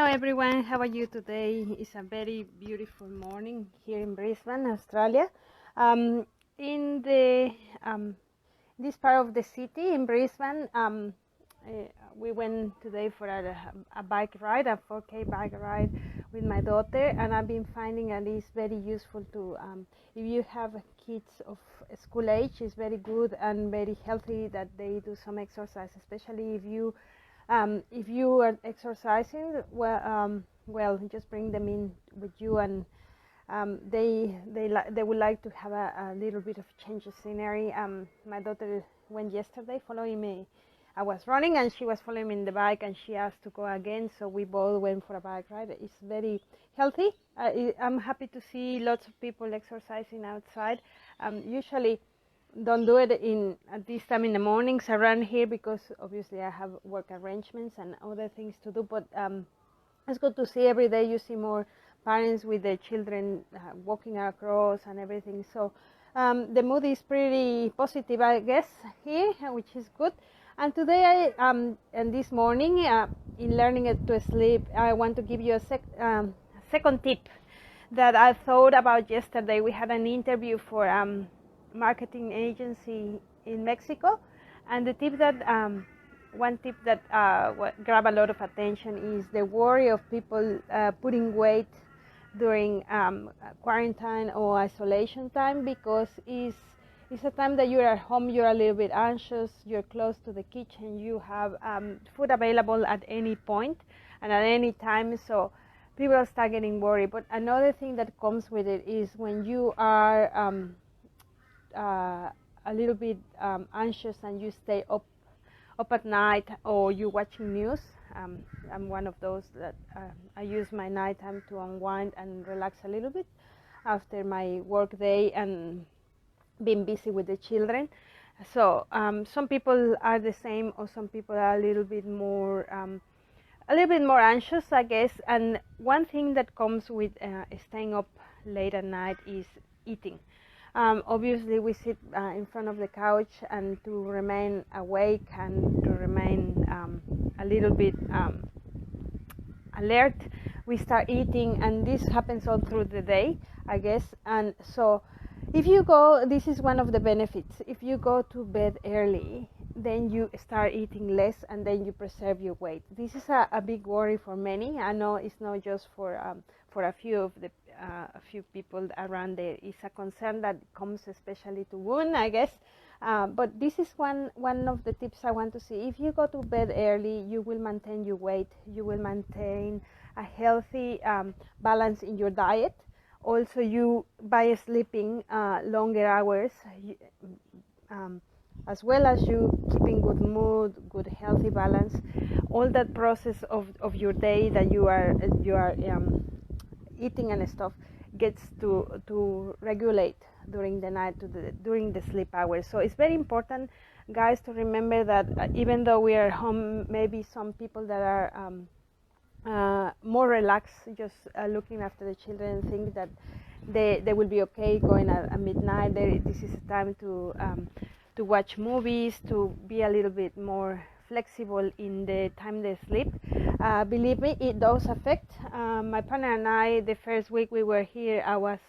everyone, how are you today? It's a very beautiful morning here in Brisbane, Australia. In this part of the city in Brisbane, we went today for a bike ride, a 4K bike ride with my daughter, and I've been finding that it's very useful to, if you have kids of school age, it's very good and very healthy that they do some exercise, especially if you are exercising. Well, just bring them in with you, and they would like to have a little bit of change of scenery. My daughter went yesterday following me. I was running and she was following me in the bike, and she asked to go again, so we both went for a bike ride. It's very healthy. I'm happy to see lots of people exercising outside. Usually don't do it at this time in the mornings around here, because obviously I have work arrangements and other things to do, but it's good to see every day. You see more parents with their children walking across and everything, so the mood is pretty positive, I guess, here, which is good. And today and this morning, in learning it to sleep, I want to give you a second tip that I thought about yesterday. We had an interview for marketing agency in Mexico, and the tip that one tip that grabbed a lot of attention is the worry of people putting weight during quarantine or isolation time, because it's a time that you're at home, you're a little bit anxious, you're close to the kitchen, you have food available at any point and at any time, so people start getting worried. But another thing that comes with it is when you are a little bit anxious and you stay up at night, or you're watching news. I'm one of those that I use my nighttime to unwind and relax a little bit after my work day and being busy with the children. So some people are the same, or some people are a little bit more anxious, I guess. And one thing that comes with staying up late at night is eating. Obviously, we sit in front of the couch, and to remain awake and to remain a little bit alert, we start eating, and this happens all through the day, I guess. And so if you go, this is one of the benefits, if you go to bed early, then you start eating less, and then you preserve your weight. This is a big worry for many. I know it's not just for a few people around there. It's a concern that comes especially to women, I guess. But this is one of the tips I want to see. If you go to bed early, you will maintain your weight. You will maintain a healthy balance in your diet. Also, you, by sleeping longer hours, as well as you keeping good mood, good healthy balance, all that process of your day that you are eating and stuff gets to regulate during the night, during the sleep hours. So it's very important, guys, to remember that even though we are home, maybe some people that are more relaxed, just looking after the children, think that they will be okay going at midnight. This is a time to watch movies, to be a little bit more flexible in the time they sleep. Believe me, it does affect. My partner and I, the first week we were here, I was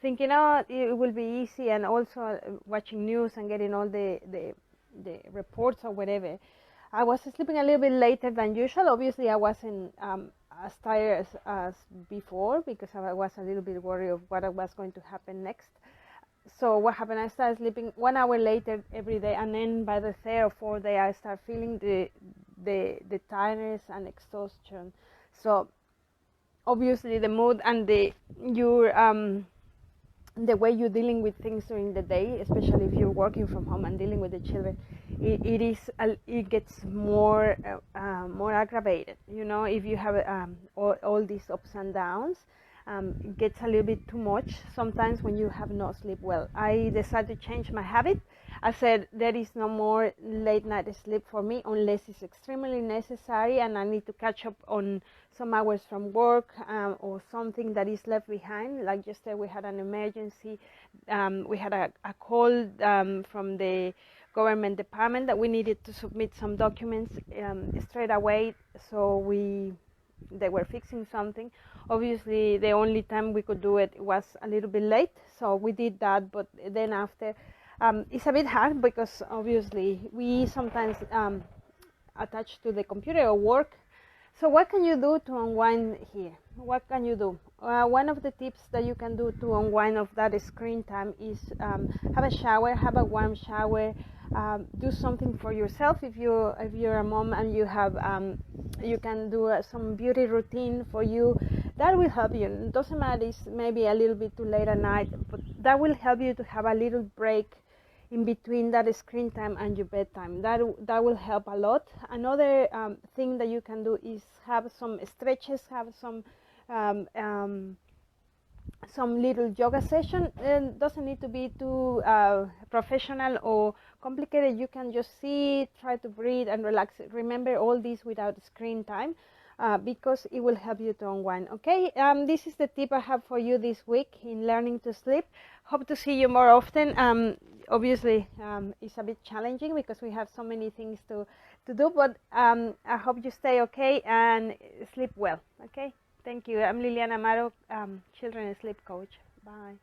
thinking, oh, it will be easy, and also watching news and getting all the reports or whatever. I was sleeping a little bit later than usual. Obviously, I wasn't as tired as before, because I was a little bit worried of what was going to happen next. So what happened, I started sleeping 1 hour later every day, and then by the third or fourth day I start feeling the tiredness and exhaustion. So obviously the mood and the way you're dealing with things during the day, especially if you're working from home and dealing with the children, it gets more aggravated. You know, if you have all these ups and downs, it gets a little bit too much sometimes when you have not slept well. I decided to change my habit. I said there is no more late night sleep for me unless it's extremely necessary and I need to catch up on some hours from work or something that is left behind. Like yesterday we had an emergency. We had a call from the government department that we needed to submit some documents straight away. So we they were fixing something. Obviously, the only time we could do it was a little bit late, so we did that. But then after, it's a bit hard because obviously we sometimes attach to the computer or work. So what can you do to unwind here? What can you do? One of the tips that you can do to unwind of that screen time is have a shower, have a warm shower, do something for yourself. If you're a mom and you have you can do some beauty routine for you, that will help you. It doesn't matter, it's maybe a little bit too late at night, but that will help you to have a little break in between that screen time and your bedtime. That will help a lot. Another thing that you can do is have some stretches, have some little yoga session. It doesn't need to be too professional or complicated. You can just sit, try to breathe and relax. Remember all this without screen time. Because it will help you to unwind. Okay, this is the tip I have for you this week in learning to sleep. Hope to see you more often. Obviously, it's a bit challenging because we have so many things to do, but I hope you stay okay and sleep well. Okay, thank you. I'm Liliana Amaro, Children Sleep Coach. Bye.